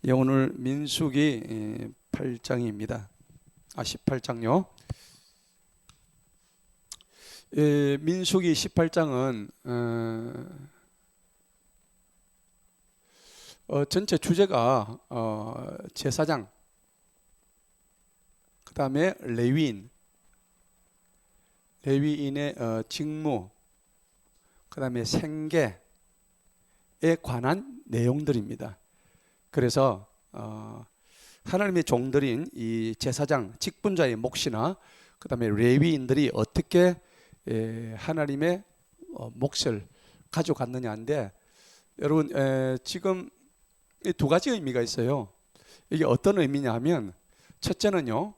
예, 오늘 민수기 8장입니다. 18장요. 예, 민수기 18장은 전체 주제가 제사장, 그 다음에 레위인의 직무, 그 다음에 생계에 관한 내용들입니다. 그래서 하나님의 종들인 이 제사장, 직분자의 몫이나 그 다음에 레위인들이 어떻게 하나님의 몫을 가져갔느냐인데, 여러분 지금 두 가지 의미가 있어요. 이게 어떤 의미냐 하면, 첫째는요,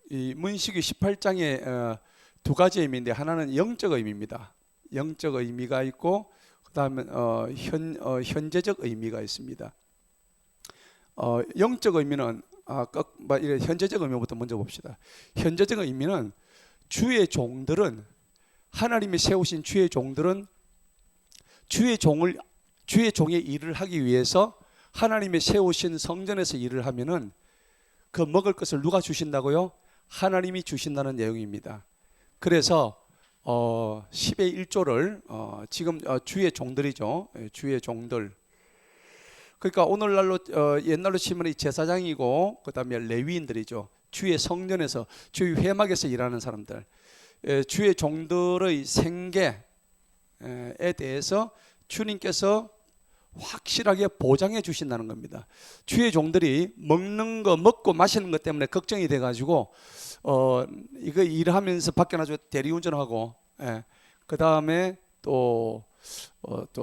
이 문수기 18장에 두 가지 의미인데, 하나는 영적 의미입니다. 영적 의미가 있고, 그 다음에 현재적 의미가 있습니다. 영적 의미는 현재적 의미부터 먼저 봅시다. 현재적 의미는 주의 종들은, 하나님이 세우신 주의 종들은 주의 종의 일을 하기 위해서 하나님이 세우신 성전에서 일을 하면은 그 먹을 것을 누가 주신다고요? 하나님이 주신다는 내용입니다. 그래서 10의 1조를 지금 주의 종들이죠. 주의 종들. 그러니까 오늘날로 옛날로 치면 이 제사장이고, 그 다음에 레위인들이죠. 주의 성전에서, 주의 회막에서 일하는 사람들, 주의 종들의 생계에 대해서 주님께서 확실하게 보장해 주신다는 겁니다. 주의 종들이 먹는 거, 먹고 마시는 것 때문에 걱정이 돼가지고 이거 일하면서 밖에 나가서 대리운전하고, 그 다음에 또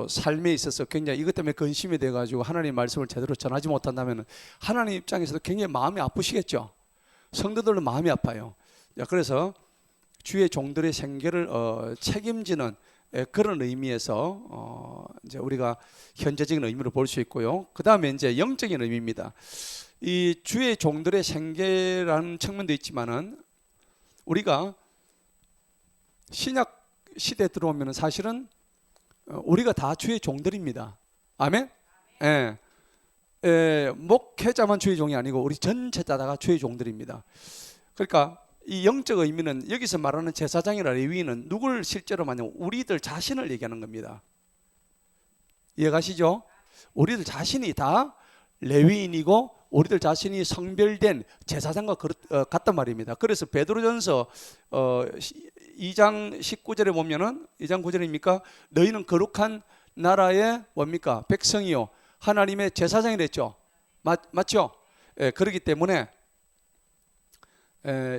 삶에 있어서 굉장히 이것 때문에 근심이 돼가지고 하나님의 말씀을 제대로 전하지 못한다면 하나님 입장에서도 굉장히 마음이 아프시겠죠. 성도들도 마음이 아파요. 그래서 주의 종들의 생계를 책임지는 그런 의미에서 이제 우리가 현재적인 의미로 볼 수 있고요. 그 다음에 이제 영적인 의미입니다. 이 주의 종들의 생계라는 측면도 있지만은, 우리가 신약 시대에 들어오면 사실은 우리가 다 주의 종들입니다. 아멘? 목회자만 주의 종이 아니고 우리 전체 다가 주의 종들입니다. 그러니까 이 영적 의미는, 여기서 말하는 제사장이나 레위인은 누굴 실제로 말하냐면 우리들 자신을 얘기하는 겁니다. 이해가시죠? 우리들 자신이 다 레위인이고 우리들 자신이 성별된 제사장과 같단 말입니다. 그래서 베드로전서 2장 19절에 보면은, 2장 9절입니까? 너희는 거룩한 나라의 뭡니까? 백성이요 하나님의 제사장이랬죠. 맞죠? 그렇기 때문에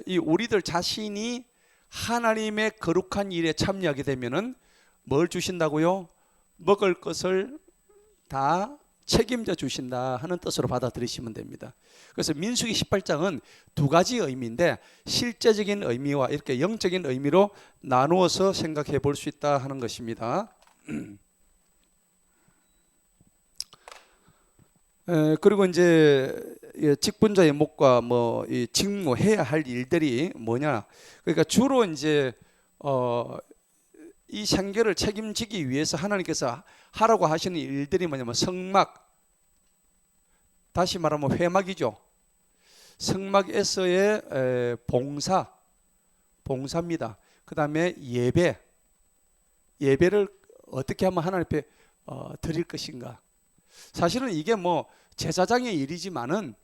이 우리들 자신이 하나님의 거룩한 일에 참여하게 되면은 뭘 주신다고요? 먹을 것을 다 책임져 주신다 하는 뜻으로 받아들이시면 됩니다. 그래서 민수기 18장은 두 가지 의미인데, 실제적인 의미와 이렇게 영적인 의미로 나누어서 생각해 볼 수 있다 하는 것입니다. 그리고 이제 직분자의 몫과 이 직무해야 할 일들이 뭐냐? 그러니까 주로 이제 이 생계를 책임지기 위해서 하나님께서 하라고 하시는 일들이 뭐냐면 성막, 다시 말하면 회막이죠. 성막에서의 봉사입니다. 그 다음에 예배를 어떻게 하면 하나님 앞에 드릴 것인가. 사실은 이게 제사장의 일이지만은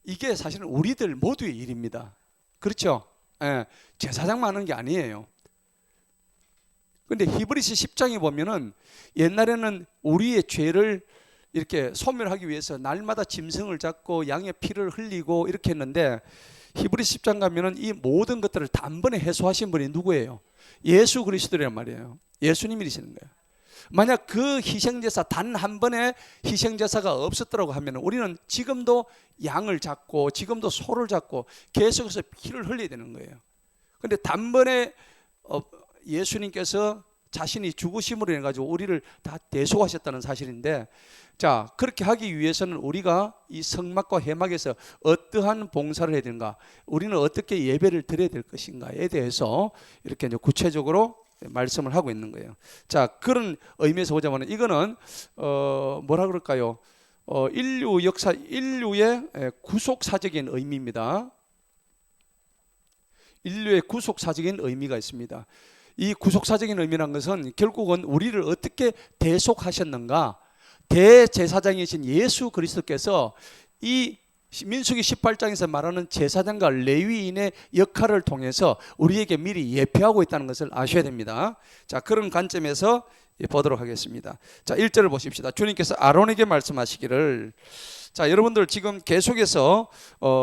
이게 사실은 우리들 모두의 일입니다. 그렇죠? 제사장만 하는 게 아니에요. 근데 히브리서 10장에 보면은, 옛날에는 우리의 죄를 이렇게 소멸하기 위해서 날마다 짐승을 잡고 양의 피를 흘리고 이렇게 했는데, 히브리서 10장 가면은 이 모든 것들을 단번에 해소하신 분이 누구예요? 예수 그리스도란 말이에요. 예수님이시는 거예요. 만약 그 희생제사, 단 한 번의 희생제사가 없었더라고 하면 우리는 지금도 양을 잡고 지금도 소를 잡고 계속해서 피를 흘려야 되는 거예요. 근데 단번에 예수님께서 자신이 죽으심으로 인해 가지고 우리를 다 대속하셨다는 사실인데, 자, 그렇게 하기 위해서는 우리가 이 성막과 회막에서 어떠한 봉사를 해야 되는가, 우리는 어떻게 예배를 드려야 될 것인가에 대해서 이렇게 이제 구체적으로 말씀을 하고 있는 거예요. 자, 그런 의미에서 보자면 이거는 뭐라 그럴까요? 인류 역사, 인류의 구속사적인 의미입니다. 인류의 구속사적인 의미가 있습니다. 이 구속사적인 의미란 것은 결국은 우리를 어떻게 대속하셨는가, 대제사장이신 예수 그리스도께서 이 민수기 18장에서 말하는 제사장과 레위인의 역할을 통해서 우리에게 미리 예표하고 있다는 것을 아셔야 됩니다. 자, 그런 관점에서 보도록 하겠습니다. 자, 1절을 보십시다. 주님께서 아론에게 말씀하시기를, 자, 여러분들 지금 계속해서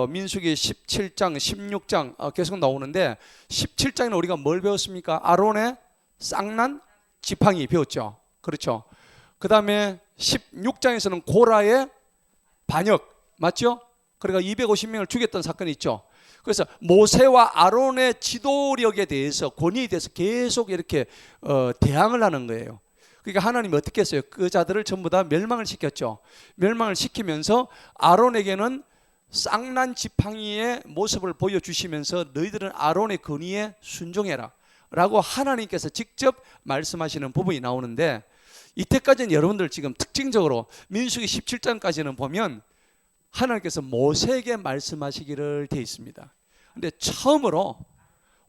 민수기 17장, 16장 계속 나오는데 17장에는 우리가 뭘 배웠습니까? 아론의 쌍난 지팡이 배웠죠. 그렇죠. 그 다음에 16장에서는 고라의 반역, 맞죠? 그러니까 250명을 죽였던 사건이 있죠. 그래서 모세와 아론의 지도력에 대해서, 권위에 대해서 계속 이렇게 대항을 하는 거예요. 그러니까 하나님이 어떻게 했어요? 그 자들을 전부 다 멸망을 시켰죠. 멸망을 시키면서 아론에게는 쌍난 지팡이의 모습을 보여주시면서 너희들은 아론의 권위에 순종해라 라고 하나님께서 직접 말씀하시는 부분이 나오는데, 이때까지는 여러분들 지금 특징적으로 민수기 17장까지는 보면 하나님께서 모세에게 말씀하시기를 돼 있습니다. 근데 처음으로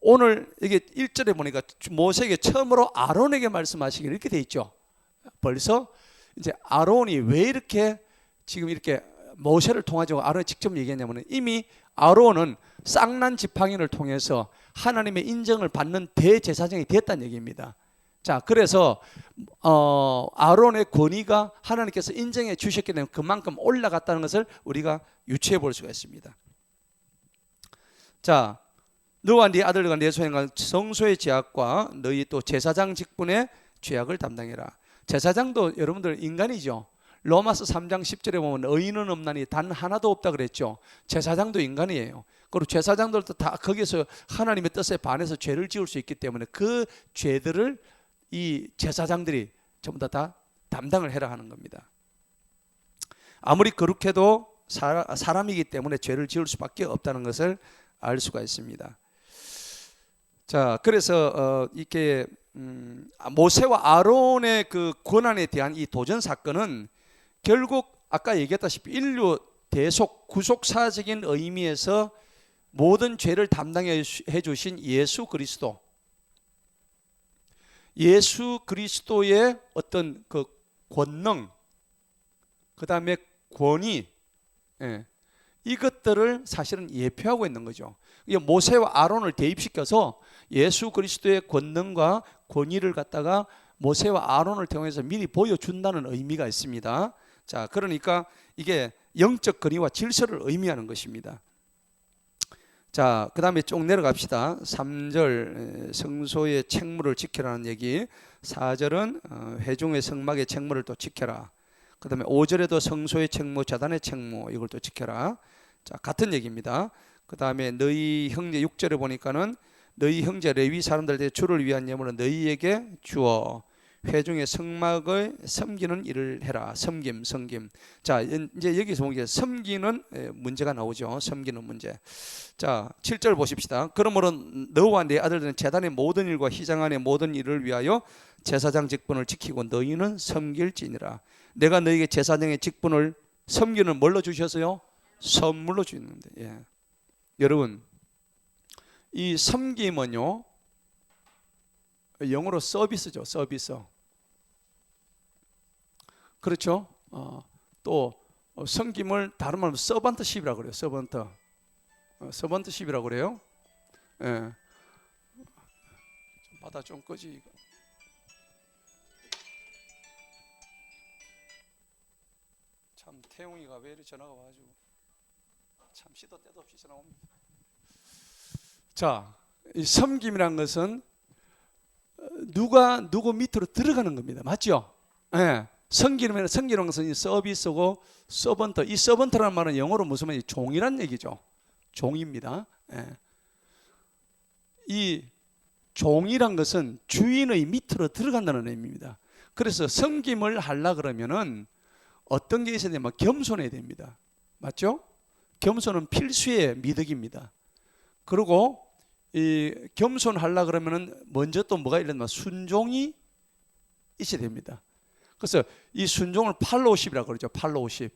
오늘 이게 1절에 보니까 모세에게 처음으로 아론에게 말씀하시기를 이렇게 돼 있죠. 벌써 이제 아론이 왜 이렇게 지금 이렇게 모세를 통하자고 아론이 직접 얘기했냐면, 이미 아론은 쌍난 지팡이를 통해서 하나님의 인정을 받는 대제사장이 되었다는 얘기입니다. 자, 그래서 아론의 권위가 하나님께서 인정해 주셨기 때문에 그만큼 올라갔다는 것을 우리가 유추해 볼 수가 있습니다. 자, 너와 네 아들과 네 소행한 성소의 죄악과 너희 또 제사장 직분의 죄악을 담당해라. 제사장도 여러분들 인간이죠. 로마서 3장 10절에 보면 의인은 없나니 단 하나도 없다 그랬죠. 제사장도 인간이에요. 그리고 제사장들도 다 거기서 하나님의 뜻에 반해서 죄를 지을 수 있기 때문에 그 죄들을 이 제사장들이 전부 다 담당을 해라 하는 겁니다. 아무리 거룩해도 사람이기 때문에 죄를 지을 수밖에 없다는 것을 알 수가 있습니다. 자, 그래서 이렇게 모세와 아론의 그 권한에 대한 이 도전 사건은 결국 아까 얘기했다시피 인류 대속 구속사적인 의미에서 모든 죄를 담당해 주신 예수 그리스도의 어떤 그 권능, 그 다음에 권위, 이것들을 사실은 예표하고 있는 거죠. 모세와 아론을 대입시켜서 예수 그리스도의 권능과 권위를 갖다가 모세와 아론을 통해서 미리 보여준다는 의미가 있습니다. 자, 그러니까 이게 영적 권위와 질서를 의미하는 것입니다. 자, 그 다음에 쭉 내려갑시다. 3절 성소의 책무를 지켜라는 얘기, 4절은 회중의 성막의 책무를 또 지켜라. 그 다음에 5절에도 성소의 책무, 제단의 책무, 이걸 또 지켜라. 자, 같은 얘기입니다. 그 다음에 너희 형제 6절에 보니까는 너희 형제 레위 사람들의 주를 위한 예물은 너희에게 주어 회중의 성막을 섬기는 일을 해라. 섬김. 자, 이제 여기서 보니까 섬기는 문제가 나오죠. 섬기는 문제. 자, 7절 보십시다. 그러므로 너와 네 아들들은 제단의 모든 일과 희장 안의 모든 일을 위하여 제사장 직분을 지키고 너희는 섬길지니라. 내가 너희에게 제사장의 직분을 섬기는 뭘로 주셨어요? 선물로 주는데. 예. 여러분, 이 섬김은요, 영어로 서비스죠. 서비스. 그렇죠. 또 섬김을 다른 말로 서번트십이라고 그래요. 서번트십이라고 그래요. 예. 바다 좀 끄지. 참 태웅이가 왜 이렇게 전화가 와가지고 참 시도 때도 없이 전화 옵니다. 자, 이 섬김이란 것은 누가 누구 밑으로 들어가는 겁니다. 맞죠? 예. 섬기는 것은 이 서비스고 서번트. 이 서번트라는 말은 영어로 무슨 말이에요? 종이란 얘기죠. 종입니다. 예. 이 종이란 것은 주인의 밑으로 들어간다는 의미입니다. 그래서 섬김을 하려 그러면은 어떤 게 있어야 되냐면 겸손해야 됩니다. 맞죠? 겸손은 필수의 미덕입니다. 그리고 이 겸손하려 그러면은 먼저 또 뭐가 이랬나 순종이 있어야 됩니다. 그래서 이 순종을 팔로우십이라고 그러죠. 팔로우십.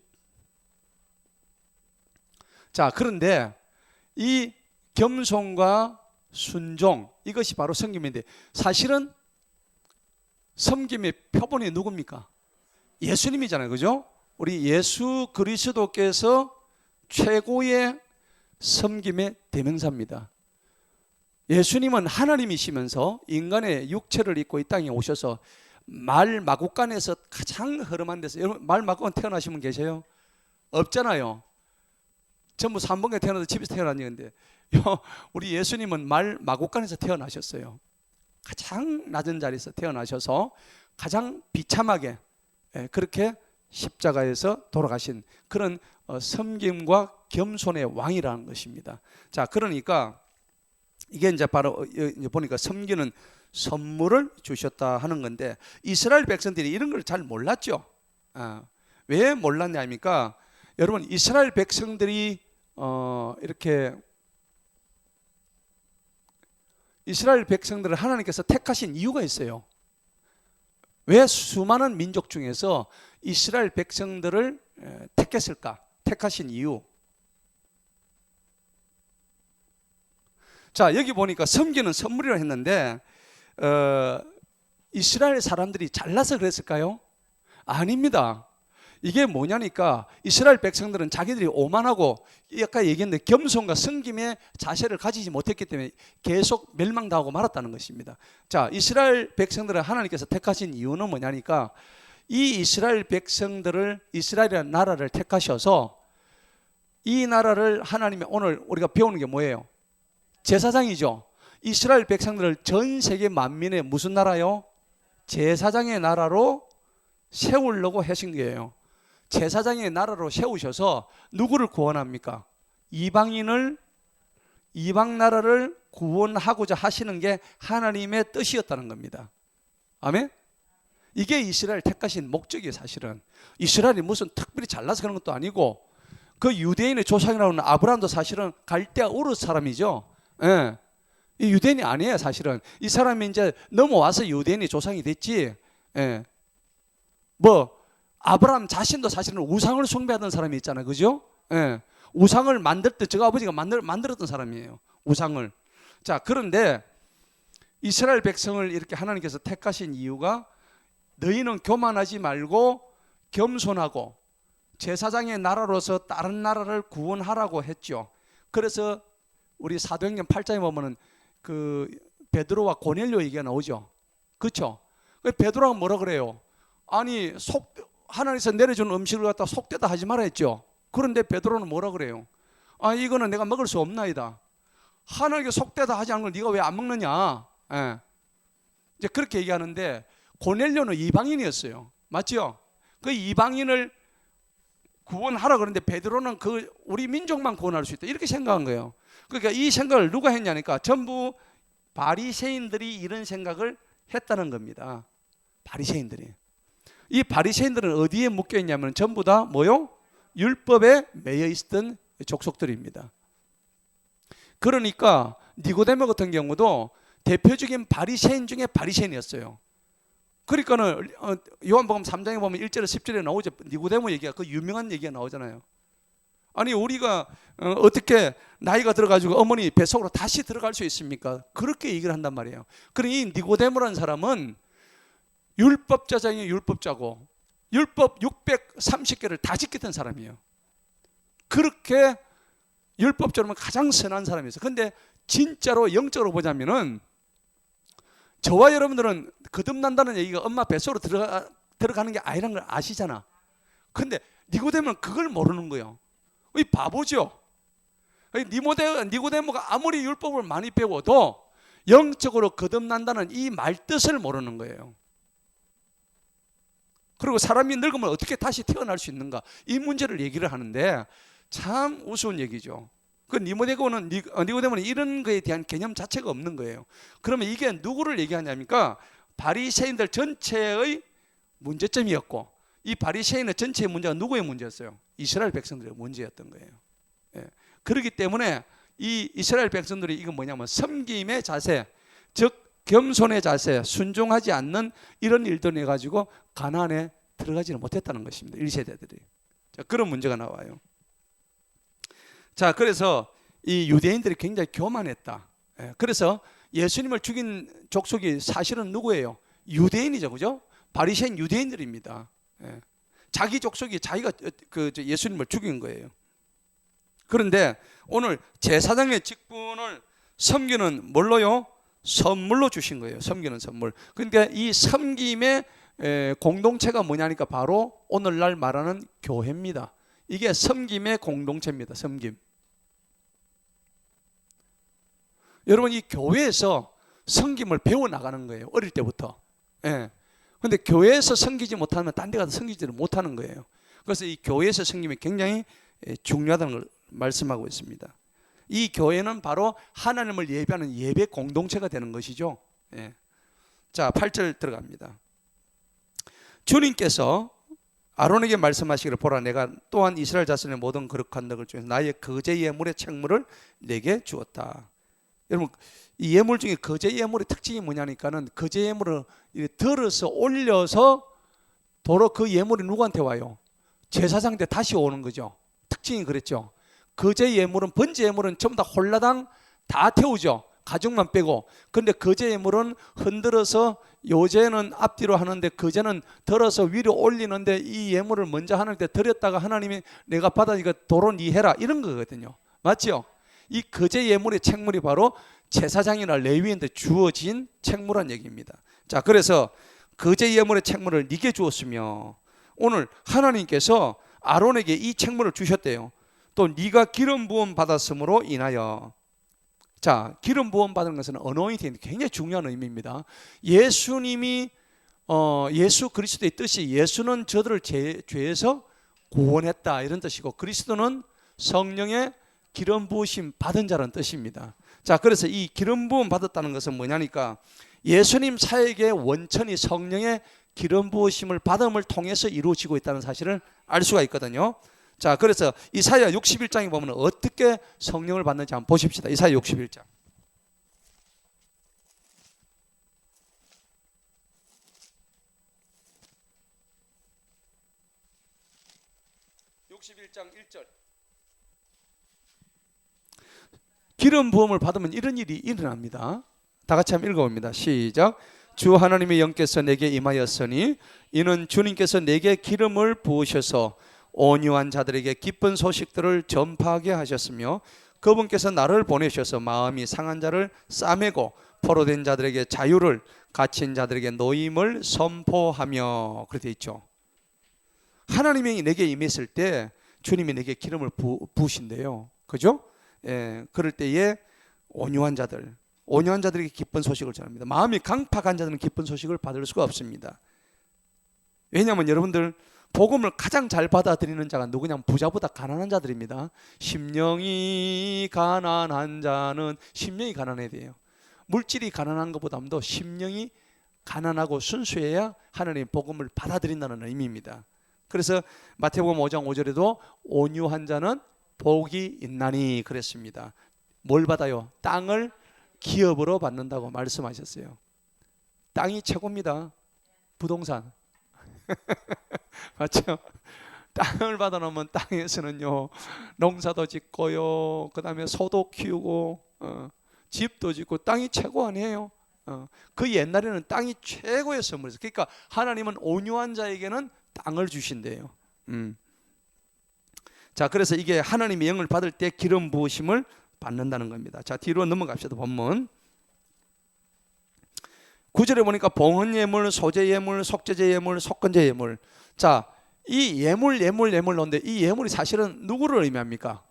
자, 그런데 이 겸손과 순종, 이것이 바로 섬김인데, 사실은 섬김의 표본이 누굽니까? 예수님이잖아요. 그죠? 우리 예수 그리스도께서 최고의 섬김의 대명사입니다. 예수님은 하나님이시면서 인간의 육체를 입고 이 땅에 오셔서 말 마구간에서 가장 허름한 데서, 여러분 말 마구간 태어나신 분 계세요? 없잖아요. 전부 산봉에 태어나서 집에서 태어났는데, 우리 예수님은 말 마구간에서 태어나셨어요. 가장 낮은 자리에서 태어나셔서 가장 비참하게 그렇게 십자가에서 돌아가신 그런 섬김과 겸손의 왕이라는 것입니다. 자, 그러니까 이게 이제 바로 보니까 섬기는 선물을 주셨다 하는 건데, 이스라엘 백성들이 이런 걸 잘 몰랐죠. 왜 몰랐냐 합니까? 여러분, 이스라엘 백성들이 이렇게 이스라엘 백성들을 하나님께서 택하신 이유가 있어요. 왜 수많은 민족 중에서 이스라엘 백성들을 택했을까? 택하신 이유. 자, 여기 보니까 섬기는 선물이라 했는데 이스라엘 사람들이 잘나서 그랬을까요? 아닙니다. 이게 뭐냐니까, 이스라엘 백성들은 자기들이 오만하고, 아까 얘기했는데 겸손과 섬김의 자세를 가지지 못했기 때문에 계속 멸망당하고 말았다는 것입니다. 자, 이스라엘 백성들을 하나님께서 택하신 이유는 뭐냐니까, 이 이스라엘 백성들을, 이스라엘이라는 나라를 택하셔서 이 나라를 하나님이, 오늘 우리가 배우는 게 뭐예요? 제사장이죠. 이스라엘 백성들을 전 세계 만민의 무슨 나라요? 제사장의 나라로 세우려고 하신 거예요. 제사장의 나라로 세우셔서 누구를 구원합니까? 이방 나라를 구원하고자 하시는 게 하나님의 뜻이었다는 겁니다. 아멘? 이게 이스라엘 택하신 목적이에요. 사실은 이스라엘이 무슨 특별히 잘나서 그런 것도 아니고, 그 유대인의 조상이라고 하는 아브라함도 사실은 갈대아 우르 사람이죠. 예. 이 유대인이 아니에요. 사실은 이 사람이 이제 넘어와서 유대인의 조상이 됐지. 예. 아브라함 자신도 사실은 우상을 숭배하던 사람이 있잖아요. 그죠? 예. 우상을 만들 때 저가 아버지가 만들었던 사람이에요. 우상을. 자, 그런데 이스라엘 백성을 이렇게 하나님께서 택하신 이유가, 너희는 교만하지 말고 겸손하고 제사장의 나라로서 다른 나라를 구원하라고 했죠. 그래서 우리 사도행전 8장에 보면은 그 베드로와 고넬료 얘기가 나오죠. 그렇죠? 베드로가 뭐라 그래요? 아니, 하나님께서 내려준 음식을 갖다 속되다 하지 말아 했죠. 그런데 베드로는 뭐라 그래요? 이거는 내가 먹을 수 없나이다. 하나님께 속되다 하지 않은 걸 네가 왜 안 먹느냐? 예. 이제 그렇게 얘기하는데, 고넬료는 이방인이었어요. 맞죠? 그 이방인을 구원하라 그러는데 베드로는 우리 민족만 구원할 수 있다, 이렇게 생각한 거예요. 그러니까 이 생각을 누가 했냐니까, 전부 바리새인들이 이런 생각을 했다는 겁니다. 바리새인들이. 이 바리새인들은 어디에 묶여 있냐면 전부 다 뭐요? 율법에 매여 있었던 족속들입니다. 그러니까 니고데모 같은 경우도 대표적인 바리새인 중에 바리새인이었어요. 그러니까는 요한복음 3장에 보면 1절에 10절에 나오죠. 니고데모 얘기가, 그 유명한 얘기가 나오잖아요. 아니, 우리가 어떻게 나이가 들어가지고 어머니 뱃속으로 다시 들어갈 수 있습니까? 그렇게 얘기를 한단 말이에요. 그러니 이 니고데모라는 사람은 율법자 중에 율법자고, 율법 630개를 다 지켰던 사람이에요. 그렇게 율법적으로 가장 선한 사람이었어요. 근데 진짜로 영적으로 보자면은, 저와 여러분들은 거듭난다는 얘기가 엄마 뱃속으로 들어가는 게 아니라는 걸 아시잖아. 근데 니고데모는 그걸 모르는 거예요. 이 바보죠. 니고데모가 아무리 율법을 많이 배워도 영적으로 거듭난다는 이 말뜻을 모르는 거예요. 그리고 사람이 늙으면 어떻게 다시 태어날 수 있는가, 이 문제를 얘기를 하는데 참 우스운 얘기죠. 그 니고데모는 이런 거에 대한 개념 자체가 없는 거예요. 그러면 이게 누구를 얘기하냐니까, 바리새인들 전체의 문제점이었고, 이 바리새인의 전체의 문제가 누구의 문제였어요? 이스라엘 백성들의 문제였던 거예요. 예. 그렇기 때문에 이 이스라엘 백성들이 이건 뭐냐면 섬김의 자세, 즉 겸손의 자세, 순종하지 않는 이런 일들을 해가지고 가나안에 들어가지는 못했다는 것입니다. 1세대들이. 자, 그런 문제가 나와요. 자, 그래서 이 유대인들이 굉장히 교만했다. 그래서 예수님을 죽인 족속이 사실은 누구예요? 유대인이죠, 그죠? 바리새인 유대인들입니다. 자기 족속이 자기가 예수님을 죽인 거예요. 그런데 오늘 제사장의 직분을 섬기는 뭘로요? 선물로 주신 거예요. 섬기는 선물. 그러니까 이 섬김의 공동체가 뭐냐니까 바로 오늘날 말하는 교회입니다. 이게 섬김의 공동체입니다. 섬김. 여러분, 이 교회에서 섬김을 배워 나가는 거예요. 어릴 때부터. 그런데 교회에서 섬기지 못하면 딴 데 가서 섬기지를 못하는 거예요. 그래서 이 교회에서 섬김이 굉장히 중요하다는 걸 말씀하고 있습니다. 이 교회는 바로 하나님을 예배하는 예배 공동체가 되는 것이죠. 자, 8절 들어갑니다. 주님께서 아론에게 말씀하시기를, 보라, 내가 또한 이스라엘 자손의 모든 거룩한 덕을 중에서 나의 거제 예물의 책물을 내게 주었다. 여러분, 이 예물 중에 거제 예물의 특징이 뭐냐니까는 거제 예물을 들어서 올려서 도로 그 예물이 누구한테 와요? 제사장한테 다시 오는 거죠. 특징이 그랬죠. 거제 예물은, 번제 예물은 전부 다 홀라당 다 태우죠. 가죽만 빼고. 그런데 거제 예물은 흔들어서, 요제는 앞뒤로 하는데 거제는 들어서 위로 올리는데, 이 예물을 먼저 하나님께 드렸다가 하나님이 내가 받으니까 도로 니 해라, 이런 거거든요. 맞죠? 이 거제 예물의 책물이 바로 제사장이나 레위인한테 주어진 책물한 얘기입니다. 자, 그래서 거제 예물의 책물을 네게 주었으며, 오늘 하나님께서 아론에게 이 책물을 주셨대요. 또 네가 기름 부음 받았으므로 인하여. 자, 기름 부음 받은 것은 어노인팅, 굉장히 중요한 의미입니다. 예수님이 예수 그리스도의 뜻이, 예수는 저들을 죄에서 구원했다, 이런 뜻이고, 그리스도는 성령의 기름 부으심 받은 자라는 뜻입니다. 자, 그래서 이 기름 부음 받았다는 것은 뭐냐니까, 예수님 사역의 원천이 성령의 기름 부으심을 받음을 통해서 이루어지고 있다는 사실을 알 수가 있거든요. 자, 그래서 이사야 61장에 보면 어떻게 성령을 받는지 한번 보십시다. 이사야 61장. 61장 1절. 기름 부음을 받으면 이런 일이 일어납니다. 다 같이 한번 읽어봅니다. 시작. 주 하나님의 영께서 내게 임하였으니 이는 주님께서 내게 기름을 부으셔서 온유한 자들에게 기쁜 소식들을 전파하게 하셨으며, 그분께서 나를 보내셔서 마음이 상한 자를 싸매고 포로된 자들에게 자유를, 갇힌 자들에게 노임을 선포하며. 그렇게 있죠. 하나님이 내게 임했을 때 주님이 내게 기름을 부으신대요. 그죠? 그럴 때에 온유한 자들에게 기쁜 소식을 전합니다. 마음이 강팍한 자들은 기쁜 소식을 받을 수가 없습니다. 왜냐하면 여러분들, 복음을 가장 잘 받아들이는 자가 누구냐면 부자보다 가난한 자들입니다. 심령이 가난한 자는, 심령이 가난해야 돼요. 물질이 가난한 것보다도 심령이 가난하고 순수해야 하나님의 복음을 받아들인다는 의미입니다. 그래서 마태복음 5장 5절에도 온유한 자는 복이 있나니 그랬습니다. 뭘 받아요? 땅을 기업으로 받는다고 말씀하셨어요. 땅이 최고입니다. 부동산. 맞죠? 땅을 받아놓으면 땅에서는요, 농사도 짓고요, 그 다음에 소도 키우고, 집도 짓고, 땅이 최고 아니에요? 그 옛날에는 땅이 최고의 선물이었어요. 그러니까 하나님은 온유한 자에게는 땅을 주신대요. 자, 그래서 이게 하나님의 영을 받을 때 기름 부으심을 받는다는 겁니다. 자, 뒤로 넘어갑시다. 본문 9절에 보니까 봉헌 예물, 소제 예물, 속죄제 예물, 속건제 예물. 자, 이 예물 넣는데, 이 예물이 사실은 누구를 의미합니까?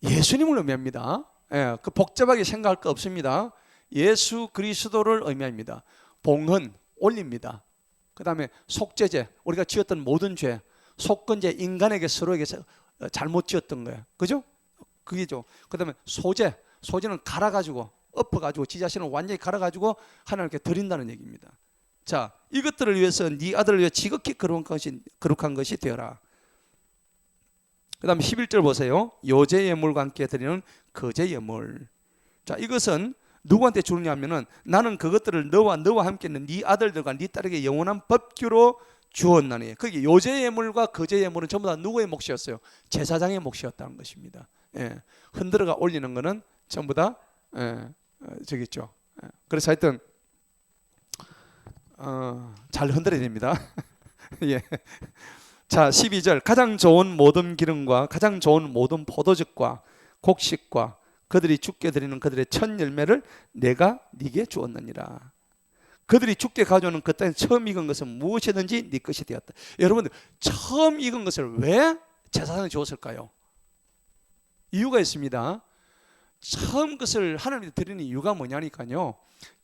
예수님을 의미합니다. 그 복잡하게 생각할 거 없습니다. 예수 그리스도를 의미합니다. 봉헌 올립니다. 그 다음에 속죄제, 우리가 지었던 모든 죄. 속건제, 인간에게 서로에게 잘못 지었던 거예요. 그죠? 그게죠. 그 다음에 소제는 갈아가지고, 엎어가지고 지 자신을 완전히 갈아가지고 하나님께 드린다는 얘기입니다. 자, 이것들을 위해서 네 아들을 위해 지극히 거룩한 것이 되어라. 그 다음에 11절 보세요. 요제 예물과 함께 드리는 거제 예물. 자, 이것은 누구한테 주느냐 하면은, 나는 그것들을 너와 함께 있는 네 아들들과 네 딸에게 영원한 법규로 주었나니. 그게 요제 예물과 거제 예물은 전부 다 누구의 몫이었어요? 제사장의 몫이었다는 것입니다. 예. 흔들어가 올리는 거는 전부 다 저기 있죠. 그래서 하여튼 잘 흔들어야 됩니다. 예. 자, 12절. 가장 좋은 모든 기름과 가장 좋은 모든 포도즙과 곡식과 그들이 주께 드리는 그들의 첫 열매를 내가 네게 주었느니라. 그들이 주께 가져오는 그 땅에 처음 익은 것은 무엇이든지 네 것이 되었다. 여러분들, 처음 익은 것을 왜 제사장이 주었을까요? 이유가 있습니다. 처음 것을 하나님께 드리는 이유가 뭐냐니까요.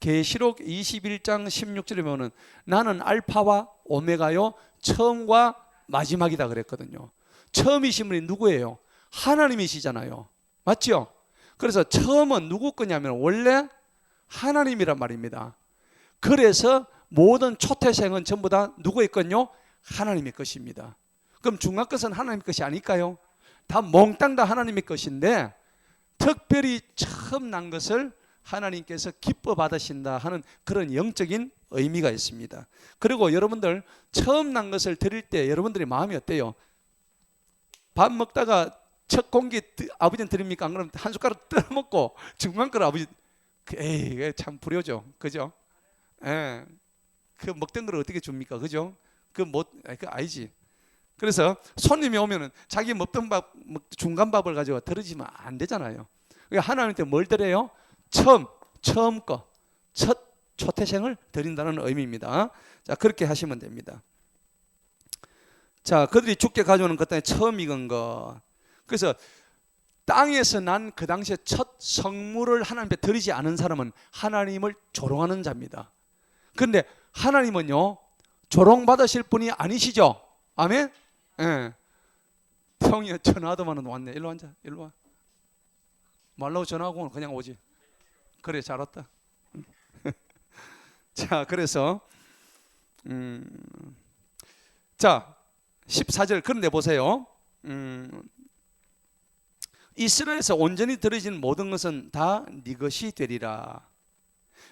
계시록 21장 16절에 보면 나는 알파와 오메가요 처음과 마지막이다 그랬거든요. 처음이신 분이 누구예요? 하나님이시잖아요. 맞죠? 그래서 처음은 누구 거냐면 원래 하나님이란 말입니다. 그래서 모든 초태생은 전부 다 누구의 것요? 하나님의 것입니다. 그럼 중간 것은 하나님의 것이 아닐까요? 다 몽땅 다 하나님의 것인데 특별히 처음 난 것을 하나님께서 기뻐 받으신다 하는 그런 영적인 의미가 있습니다. 그리고 여러분들 처음 난 것을 드릴 때 여러분들의 마음이 어때요? 밥 먹다가 첫 공기 아버지는 드립니까? 안 그러면 한 숟가락 떠먹고 중간 걸 아버지 에이 참 불효죠. 그죠? 예. 그 먹던 걸 어떻게 줍니까? 그죠? 그 아니지. 그래서 손님이 오면은 자기 먹던 밥 중간 밥을 가지고 들으시면 안 되잖아요. 그러니까 하나님한테 뭘 드려요? 처음 거, 첫 초태생을 드린다는 의미입니다. 자, 그렇게 하시면 됩니다. 자, 그들이 주께 가져오는 것 땅에 처음 익은 거. 그래서 땅에서 난 그 당시에 첫 성물을 하나님께 드리지 않은 사람은 하나님을 조롱하는 자입니다. 그런데 하나님은요 조롱 받으실 분이 아니시죠? 아멘. 예. 형이 전화하더만은 왔네. 일로 앉아. 일로 와. 말로 전화하고 그냥 오지. 그래 잘 왔다. 자, 그래서 자 14절 그런데 보세요. 이스라엘에서 온전히 들어진 모든 것은 다 네 것이 되리라.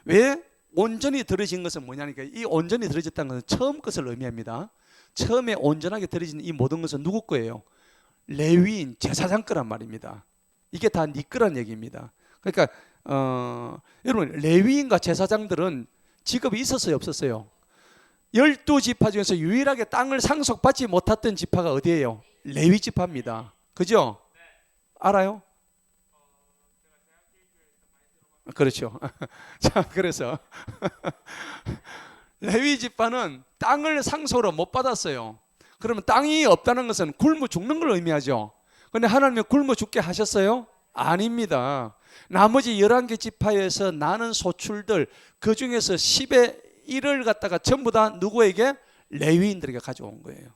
왜 온전히 들어진 것은 뭐냐니까 이 온전히 들어졌다는 것은 처음 것을 의미합니다. 처음에 온전하게 들어진 이 모든 것은 누구 거예요? 레위인 제사장 거란 말입니다. 이게 다 네 거란 얘기입니다. 그러니까 여러분 레위인과 제사장들은 직업이 있었어요 없었어요? 12지파 중에서 유일하게 땅을 상속받지 못했던 지파가 어디예요? 레위 지파입니다. 그죠? 알아요? 그렇죠. 자, 그래서 레위 지파는 땅을 상속으로 못 받았어요. 그러면 땅이 없다는 것은 굶어 죽는 걸 의미하죠. 그런데 하나님이 굶어 죽게 하셨어요? 아닙니다. 나머지 11개 지파에서 나는 소출들 그 중에서 10의 1을 갖다가 전부 다 누구에게? 레위인들에게 가져온 거예요.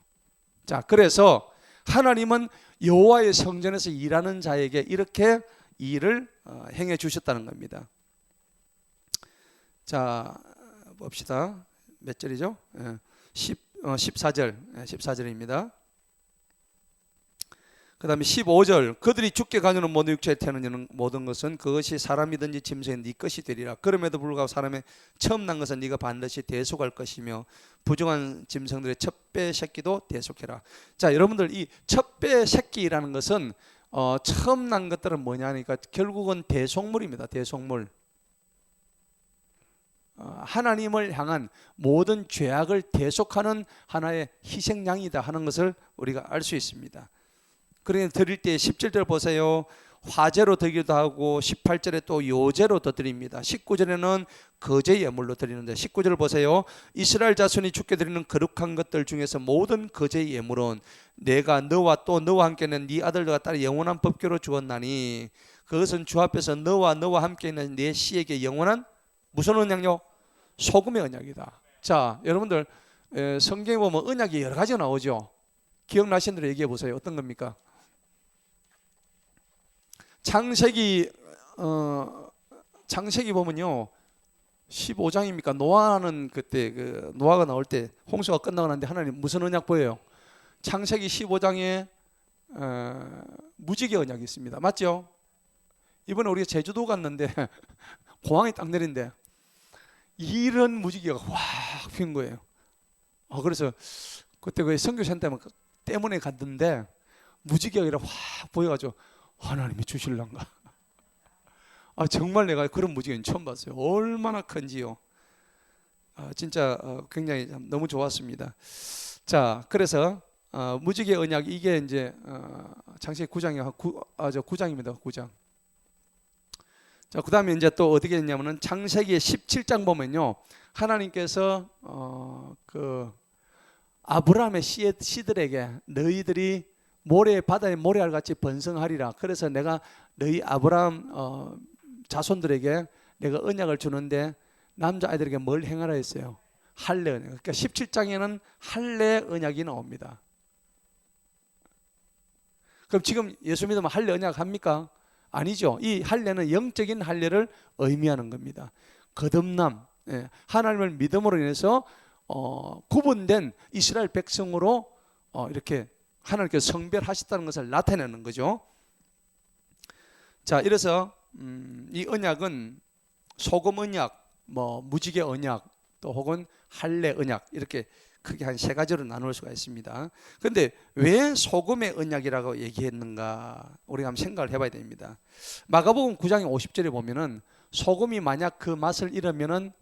자, 그래서 하나님은 여호와의 성전에서 일하는 자에게 이렇게 일을 행해 주셨다는 겁니다. 자, 봅시다. 몇 절이죠? 14절, 14절입니다. 그 다음에 15절 그들이 주께 가져오는 모든 육체에 태어나는 모든 것은 그것이 사람이든지 짐승이 네 것이 되리라. 그럼에도 불구하고 사람의 처음 난 것은 네가 반드시 대속할 것이며 부정한 짐승들의 첫배 새끼도 대속해라. 자, 여러분들 이 첫배 새끼라는 것은 처음 난 것들은 뭐냐니까 결국은 대속물입니다. 대속물. 하나님을 향한 모든 죄악을 대속하는 하나의 희생양이다 하는 것을 우리가 알 수 있습니다. 그러니 드릴 때 17절 보세요. 화제로 드리기도 하고 18절에 또 요제로 더 드립니다. 19절에는 거제 예물로 드리는데 19절 보세요. 이스라엘 자손이 주께 드리는 거룩한 것들 중에서 모든 거제 예물은 내가 너와 또 너와 함께는 네 아들들과 딸 영원한 법궤로 주었나니 그것은 주 앞에서 너와 함께 있는 내 씨에게 영원한 무슨 언약요? 소금의 언약이다. 자, 여러분들 성경에 보면 언약이 여러 가지가 나오죠. 기억나시는 대로 얘기해 보세요. 어떤 겁니까? 창세기 보면요 15장입니까? 노아는 그때 노아가 나올 때 홍수가 끝나고 났는데 하나님 무슨 언약 보여요? 창세기 15장에 무지개 언약이 있습니다. 맞죠? 이번에 우리가 제주도 갔는데 공항에 딱 내린데 이런 무지개가 확 핀 거예요. 그래서 그때 그 선교센터 때문에 갔는데 무지개가 확 보여가지고 하나님이 주실란가. 정말 내가 그런 무지개는 처음 봤어요. 얼마나 큰지요. 진짜 굉장히 너무 좋았습니다. 자, 그래서 무지개 언약 이게 이제 창세기 9장이 9장입니다. 9장. 자, 그다음에 이제 또 어떻게 했냐면은 창세기 17장 보면요. 하나님께서 그 아브라함의 씨들에게 너희들이 바다의 모래알 같이 번성하리라. 그래서 내가 너희 아브라함 자손들에게 내가 언약을 주는데 남자아이들에게 뭘 행하라 했어요? 할례 언약. 그러니까 17장에는 할례 언약이 나옵니다. 그럼 지금 예수 믿으면 할례 언약 합니까? 아니죠. 이 할례는 영적인 할례를 의미하는 겁니다. 거듭남, 하나님을 믿음으로 인해서 구분된 이스라엘 백성으로 이렇게 하나님께서 성별하셨다는 것을 나타내는 거죠. 자, 이래서 이 언약은 소금 언약, 무지개 언약, 또 혹은 할례 언약 이렇게 크게 한 세 가지로 나눌 수가 있습니다. 그런데 왜 소금의 언약이라고 얘기했는가 우리가 한번 생각을 해봐야 됩니다. 마가복음 9장 50절에 보면은 소금이 만약 그 맛을 잃으면은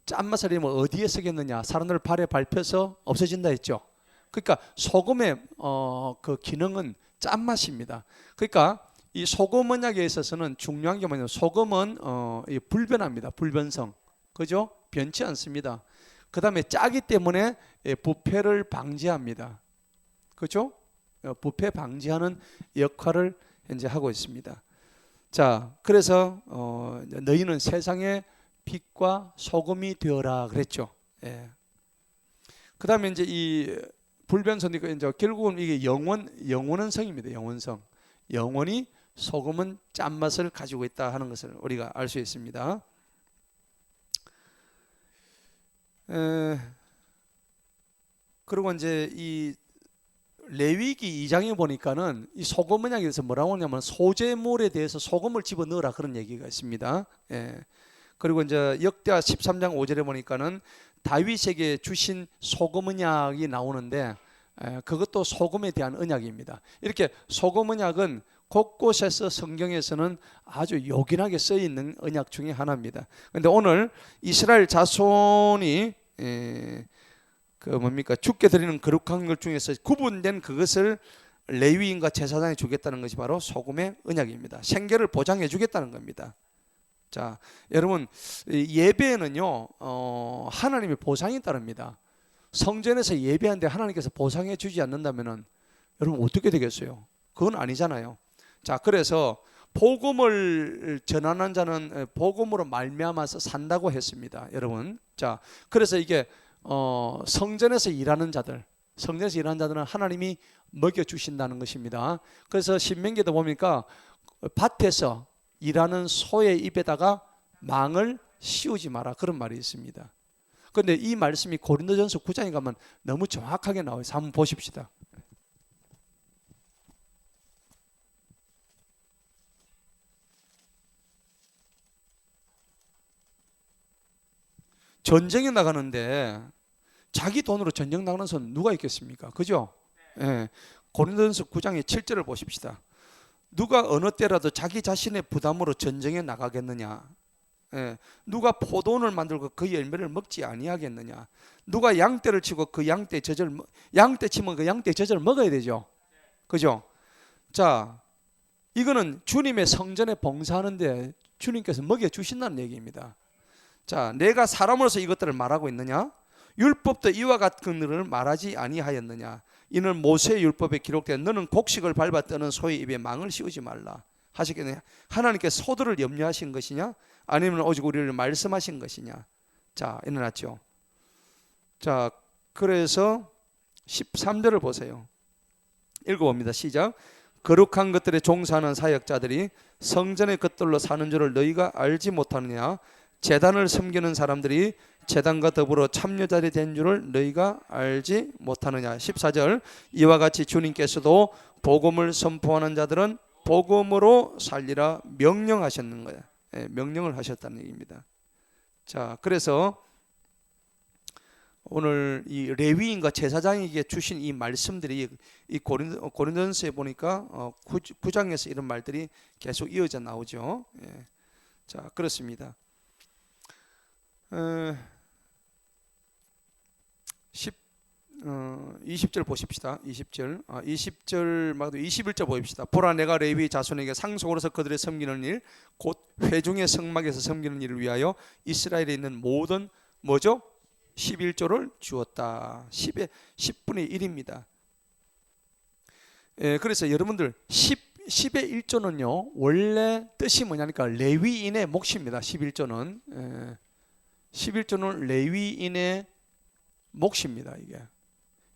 짠맛을 잃으면 어디에 쓰겠느냐? 사람들 발에 밟혀서 없어진다 했죠. 그러니까 소금의 그 기능은 짠맛입니다. 그러니까 이 소금 언약에 있어서는 중요한 게 뭐냐면 소금은 불변합니다. 불변성. 그죠? 변치 않습니다. 그 다음에 짜기 때문에 부패를 방지합니다. 그죠? 부패 방지하는 역할을 현재 하고 있습니다. 자, 그래서 너희는 세상의 빛과 소금이 되어라 그랬죠. 예. 그 다음에 이제 이 불변성이니까 이제 결국은 이게 영원성입니다. 영원성. 영원히 소금은 짠맛을 가지고 있다 하는 것을 우리가 알 수 있습니다. 그리고 이제 이 레위기 2장에 보니까는 이 소금 언약에 대해서 뭐라고 하냐면 소재물에 대해서 소금을 집어넣으라 그런 얘기가 있습니다. 그리고 이제 역대하 13장 5절에 보니까는 다윗에게 주신 소금 언약이 나오는데 그것도 소금에 대한 언약입니다. 이렇게 소금 언약은 곳곳에서 성경에서는 아주 요긴하게 쓰여 있는 언약 중에 하나입니다. 그런데 오늘 이스라엘 자손이 죽게 드리는 거룩한 것 중에서 구분된 그것을 레위인과 제사장에 주겠다는 것이 바로 소금의 언약입니다. 생계를 보장해 주겠다는 겁니다. 자, 여러분 예배에는요 하나님의 보상이 따릅니다. 성전에서 예배하는데 하나님께서 보상해 주지 않는다면은 여러분 어떻게 되겠어요? 그건 아니잖아요. 자, 그래서 복음을 전하는 자는 복음으로 말미암아서 산다고 했습니다, 여러분. 자, 그래서 이게 성전에서 일하는 자들은 하나님이 먹여 주신다는 것입니다. 그래서 신명기도 보니까 밭에서 일하는 소의 입에다가 망을 씌우지 마라 그런 말이 있습니다. 그런데 이 말씀이 고린도전서 9장에 가면 너무 정확하게 나와요. 한번 보십시다. 전쟁에 나가는데 자기 돈으로 전쟁 나가는 사람 누가 있겠습니까? 그죠? 고린도전서 9장의 7절을 보십시다. 누가 어느 때라도 자기 자신의 부담으로 전쟁에 나가겠느냐? 누가 포도원을 만들고 그 열매를 먹지 아니하겠느냐? 누가 양떼를 치고 그 양떼 젖을 치면 그 양떼 젖을 먹어야 되죠. 그죠? 자, 이거는 주님의 성전에 봉사하는데 주님께서 먹여 주신다는 얘기입니다. 자, 내가 사람으로서 이것들을 말하고 있느냐? 율법도 이와 같은 것을 말하지 아니하였느냐? 이는 모세의 율법에 기록된 너는 곡식을 밟아 떠는 소의 입에 망을 씌우지 말라 하시겠느냐? 하나님께서 소들을 염려하신 것이냐? 아니면 오직 우리를 말씀하신 것이냐? 자, 일어났죠. 자, 그래서 13절을 보세요. 읽어봅니다. 시작. 거룩한 것들에 종사하는 사역자들이 성전의 것들로 사는 줄을 너희가 알지 못하느냐? 제단을 섬기는 사람들이 제단과 더불어 참여자들이 된 줄을 너희가 알지 못하느냐. 14절. 이와 같이 주님께서도 복음을 선포하는 자들은 복음으로 살리라 명령하셨는 거야. 명령을 하셨다는 얘기입니다. 자, 그래서 오늘 이 레위인과 제사장에게 주신 이 말씀들이 이 고린도전서에 보니까 9장에서 이런 말들이 계속 이어져 나오죠. 예. 자, 그렇습니다. 20절 보십시다. 20절 말고 21절 보십시다. 보라, 내가 레위 자손에게 상속으로서 그들의 섬기는 일, 곧 회중의 성막에서 섬기는 일을 위하여 이스라엘에 있는 모든 뭐죠? 11조를 주었다. 10분의 1입니다. 예, 그래서 여러분들 10의 1조는요 원래 뜻이 뭐냐니까 레위인의 몫입니다. 11조는 11조는 레위인의 몫입니다.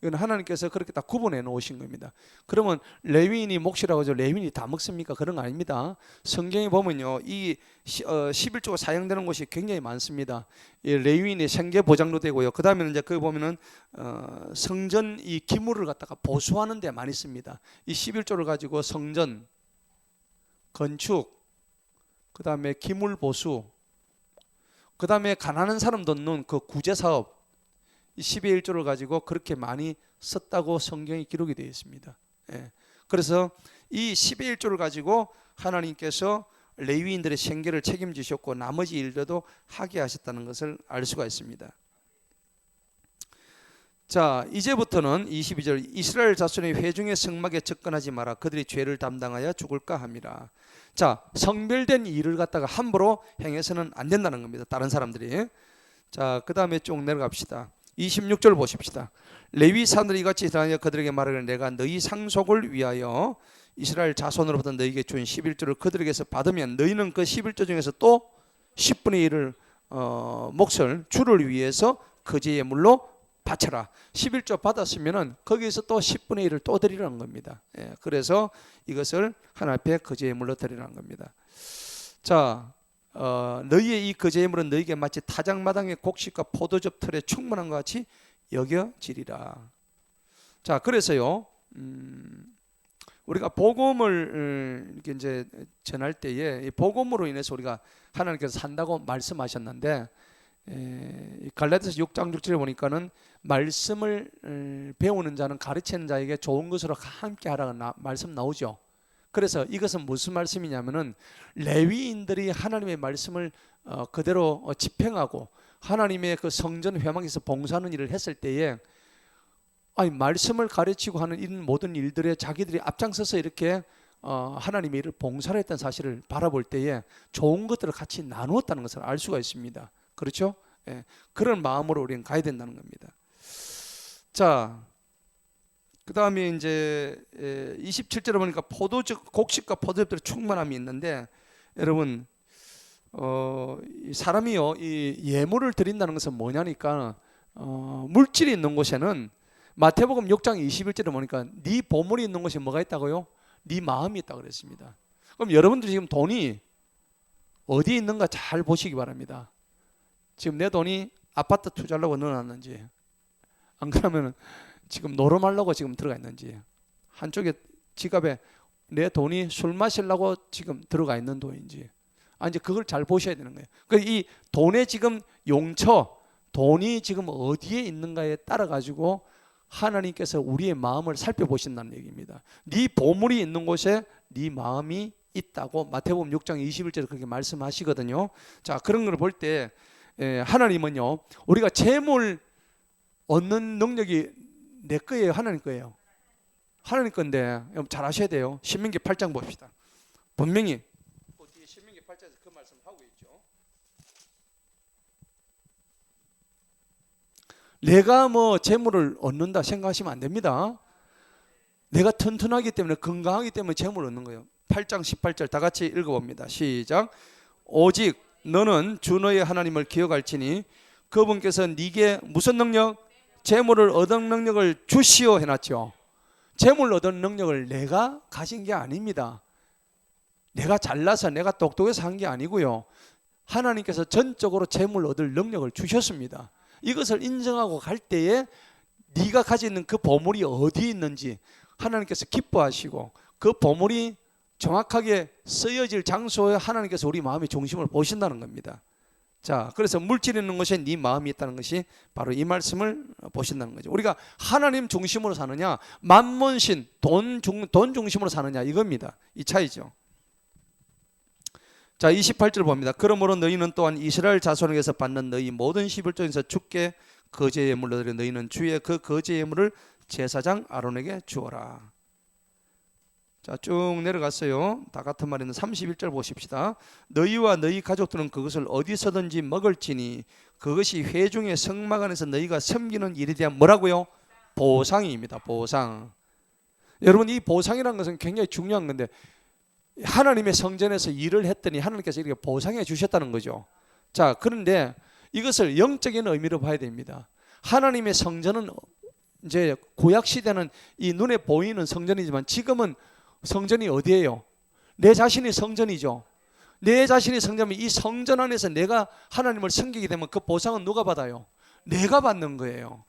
이건 하나님께서 그렇게 다 구분해 놓으신 겁니다. 그러면 레위인이 몫이라고 해서 레위인이 다 먹습니까? 그런 거 아닙니다. 성경에 보면요 이 11조가 사용되는 곳이 굉장히 많습니다. 이 레위인의 생계 보장도 되고요. 그 다음에는 이제 거기 보면은 성전 이 기물을 갖다가 보수하는 데 많이 씁니다. 이 11조를 가지고 성전 건축, 그 다음에 기물 보수, 그 다음에 가난한 사람 돕는 그 구제 사업, 이 10의 1조를 가지고 그렇게 많이 썼다고 성경이 기록이 되어 있습니다. 예. 그래서 이 10의 1조를 가지고 하나님께서 레위인들의 생계를 책임지셨고 나머지 일들도 하게 하셨다는 것을 알 수가 있습니다. 자, 이제부터는 22절 이스라엘 자손의 회중의 성막에 접근하지 마라. 그들이 죄를 담당하여 죽을까 함이라. 자, 성별된 일을 갖다가 함부로 행해서는 안 된다는 겁니다. 다른 사람들이. 자, 그 다음에 쭉 내려갑시다. 26절 보십시다. 레위 사람들이 이같이 일하여 그들에게 말하기를 내가 너희 상속을 위하여 이스라엘 자손으로부터 너희에게 준 11조를 그들에게서 받으면 너희는 그 11조 중에서 또 10분의 1을 몫을 주를 위해서 거제 예물로 바쳐라. 11조 받았으면은 거기에서 또 10분의 1을 또 드리라는 겁니다. 예, 그래서 이것을 하나님 앞에 거제 예물로 드리라는 겁니다. 자, 너희의 이 거제 예물은 너희에게 마치 타작마당의 곡식과 포도즙 틀에 충분한 것 같이 여겨지리라. 자, 그래서요, 우리가 복음을 이렇게 이제 전할 때에 이 복음으로 인해서 우리가 하나님께서 산다고 말씀하셨는데, 갈라디아서 6장 6절에 보니까는 말씀을 배우는 자는 가르치는 자에게 좋은 것으로 함께 하라고 말씀 나오죠. 그래서 이것은 무슨 말씀이냐면은 레위인들이 하나님의 말씀을 그대로 집행하고 하나님의 그 성전 회막에서 봉사하는 일을 했을 때에 아니 말씀을 가르치고 하는 이런 모든 일들에 자기들이 앞장서서 이렇게 하나님의 일을 봉사를 했던 사실을 바라볼 때에 좋은 것들을 같이 나누었다는 것을 알 수가 있습니다. 그렇죠? 예, 그런 마음으로 우리는 가야 된다는 겁니다. 자, 그 다음에 이제 27절에 보니까 곡식과 포도즙들의 충만함이 있는데, 여러분 사람이요 이 예물을 드린다는 것은 뭐냐니까 물질이 있는 곳에는 마태복음 6장 21절에 보니까 네 보물이 있는 곳에 뭐가 있다고요? 네 마음이 있다고 그랬습니다. 그럼 여러분들이 지금 돈이 어디에 있는가 잘 보시기 바랍니다. 지금 내 돈이 아파트 투자하려고 넣어놨는지, 안 그러면 지금 노름하려고 지금 들어가 있는지, 한쪽에 지갑에 내 돈이 술 마시려고 지금 들어가 있는 돈인지, 이제 그걸 잘 보셔야 되는 거예요. 그러니까 이 돈의 지금 용처, 돈이 지금 어디에 있는가에 따라 가지고 하나님께서 우리의 마음을 살펴보신다는 얘기입니다. 네 보물이 있는 곳에 네 마음이 있다고 마태복음 6장 21절에 그렇게 말씀하시거든요. 자, 그런 걸 볼 때 하나님은요 우리가 재물 얻는 능력이 내 거예요, 하나님 거예요? 하나님 건데 잘 아셔야 돼요. 신명기 8장 봅시다. 분명히 뒤에 신명기 8장에서 그 말씀을 하고 있죠. 내가 뭐 재물을 얻는다 생각하시면 안 됩니다. 내가 튼튼하기 때문에, 건강하기 때문에 재물을 얻는 거예요. 8장 18절 다 같이 읽어봅니다. 시작. 오직 너는 주 너의 하나님을 기억할지니 그분께서 네게 무슨 능력? 재물을 얻은 능력을 주시오 해놨죠. 재물 얻은 능력을 내가 가진 게 아닙니다. 내가 잘나서 내가 똑똑해서 한 게 아니고요. 하나님께서 전적으로 재물 얻을 능력을 주셨습니다. 이것을 인정하고 갈 때에 네가 가지고 있는 그 보물이 어디에 있는지 하나님께서 기뻐하시고 그 보물이 정확하게 쓰여질 장소에 하나님께서 우리 마음의 중심을 보신다는 겁니다. 자, 그래서 물질이 있는 곳에 네 마음이 있다는 것이 바로 이 말씀을 보신다는 거죠. 우리가 하나님 중심으로 사느냐, 만몬신 돈 중심으로 사느냐, 이겁니다. 이 차이죠. 자, 28절 봅니다. 그러므로 너희는 또한 이스라엘 자손에게서 받는 너희 모든 11조에서 주께 거제 예물로 드려 너희는 주의 그 거제 예물을 제사장 아론에게 주어라. 자, 쭉 내려갔어요. 다 같은 말인데 31절 보십시다. 너희와 너희 가족들은 그것을 어디서든지 먹을지니 그것이 회중의 성막 안에서 너희가 섬기는 일에 대한 뭐라고요? 보상입니다. 보상. 여러분, 이 보상이라는 것은 굉장히 중요한 건데, 하나님의 성전에서 일을 했더니 하나님께서 이렇게 보상해 주셨다는 거죠. 자, 그런데 이것을 영적인 의미로 봐야 됩니다. 하나님의 성전은 이제 구약 시대는 이 눈에 보이는 성전이지만 지금은 성전이 어디예요? 내 자신이 성전이죠. 내 자신이 성전이면 이 성전 안에서 내가 하나님을 섬기게 되면 그 보상은 누가 받아요? 내가 받는 거예요.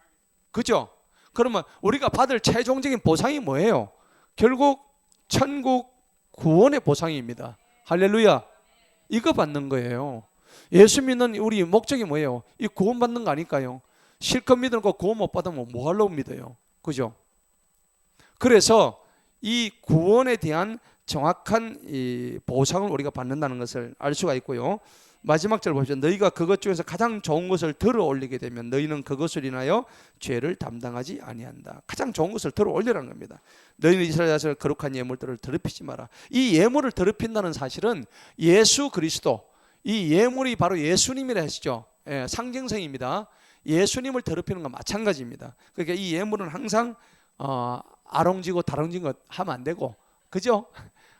그죠? 그러면 우리가 받을 최종적인 보상이 뭐예요? 결국 천국 구원의 보상입니다. 할렐루야. 이거 받는 거예요. 예수 믿는 우리 목적이 뭐예요? 이 구원 받는 거 아닐까요? 실컷 믿는 거 구원 못 받으면 뭐 하려고 믿어요? 그죠? 그래서 이 구원에 대한 정확한 이 보상을 우리가 받는다는 것을 알 수가 있고요. 마지막 절 보십시오. 너희가 그것 중에서 가장 좋은 것을 들어 올리게 되면 너희는 그것을 인하여 죄를 담당하지 아니한다. 가장 좋은 것을 들어 올리라는 겁니다. 너희는 이스라엘 자손을 거룩한 예물들을 더럽히지 마라. 이 예물을 더럽힌다는 사실은 예수 그리스도, 이 예물이 바로 예수님이라 하시죠. 예, 상징성입니다. 예수님을 더럽히는 건 마찬가지입니다. 그러니까 이 예물은 항상 아롱지고 다롱진 거 하면 안 되고, 그죠?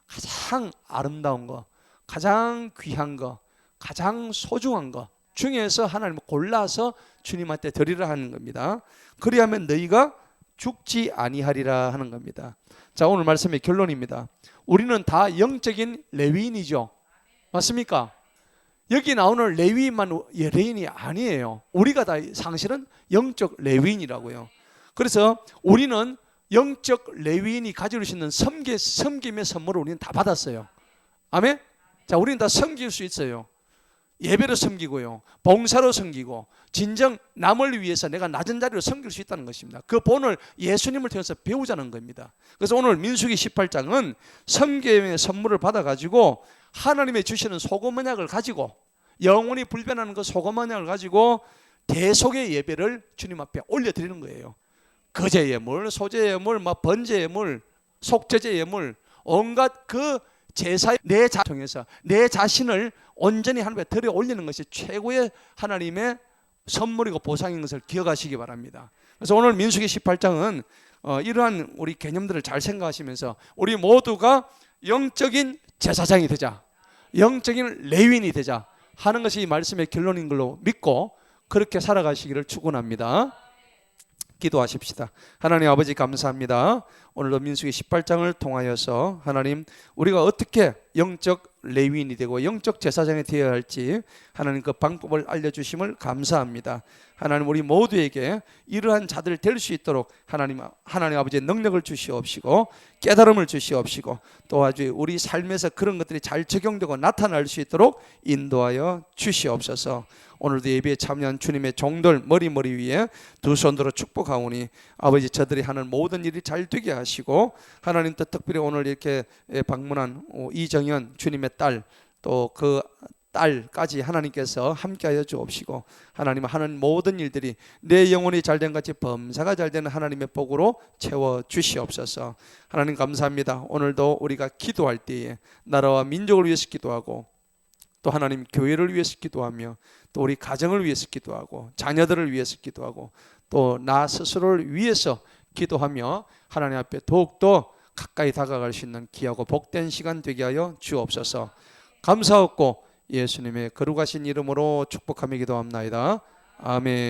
가장 아름다운 거, 가장 귀한 거, 가장 소중한 것 중에서 하나님을 골라서 주님한테 드리라 하는 겁니다. 그리하면 너희가 죽지 아니하리라 하는 겁니다. 자, 오늘 말씀의 결론입니다. 우리는 다 영적인 레위인이죠. 맞습니까? 여기 나오는 레위인만 레위인이 아니에요. 우리가 다 사실은 영적 레위인이라고요. 그래서 우리는 영적 레위인이 가지고 있는 섬김의 선물을 우리는 다 받았어요. 아멘? 자, 우리는 다 섬길 수 있어요. 예배로 섬기고요, 봉사로 섬기고, 진정 남을 위해서 내가 낮은 자리로 섬길 수 있다는 것입니다. 그 본을 예수님을 통해서 배우자는 겁니다. 그래서 오늘 민수기 18장은 섬김의 선물을 받아가지고 하나님의 주시는 소금 언약을 가지고, 영원히 불변하는 그 소금 언약을 가지고 대속의 예배를 주님 앞에 올려드리는 거예요. 거제 예물, 소제 예물, 번제 예물, 속죄제 예물, 온갖 그 제사의 내 통해서 내 자신을 온전히 하나님께 들여 올리는 것이 최고의 하나님의 선물이고 보상인 것을 기억하시기 바랍니다. 그래서 오늘 민수기 18장은 이러한 우리 개념들을 잘 생각하시면서 우리 모두가 영적인 제사장이 되자, 영적인 레위인이 되자 하는 것이 이 말씀의 결론인 걸로 믿고 그렇게 살아가시기를 축원합니다. 기도하십시다. 하나님 아버지 감사합니다. 오늘도 민수기 18장을 통하여서 하나님 우리가 어떻게 영적 레위인이 되고 영적 제사장이 되어야 할지 하나님 그 방법을 알려주심을 감사합니다. 하나님 우리 모두에게 이러한 자들 될 수 있도록 하나님 아버지의 능력을 주시옵시고 깨달음을 주시옵시고 또 아주 우리 삶에서 그런 것들이 잘 적용되고 나타날 수 있도록 인도하여 주시옵소서. 오늘도 예배에 참여한 주님의 종들 머리 위에 두 손으로 축복하오니 아버지 저들이 하는 모든 일이 잘 되게 하시고 하나님 또 특별히 오늘 이렇게 방문한 이정현 주님의 딸 또 그 딸까지 하나님께서 함께하여 주옵시고 하나님 하는 모든 일들이 내 영혼이 잘된 같이 범사가 잘되는 하나님의 복으로 채워 주시옵소서. 하나님 감사합니다. 오늘도 우리가 기도할 때에 나라와 민족을 위해서 기도하고 또 하나님 교회를 위해서 기도하며 또 우리 가정을 위해서 기도하고 자녀들을 위해서 기도하고 또 나 스스로를 위해서 기도하며 하나님 앞에 더욱더 가까이 다가갈 수 있는 귀하고 복된 시간 되게 하여 주옵소서. 감사하고 예수님의 거룩하신 이름으로 축복하며 기도합나이다. 아멘.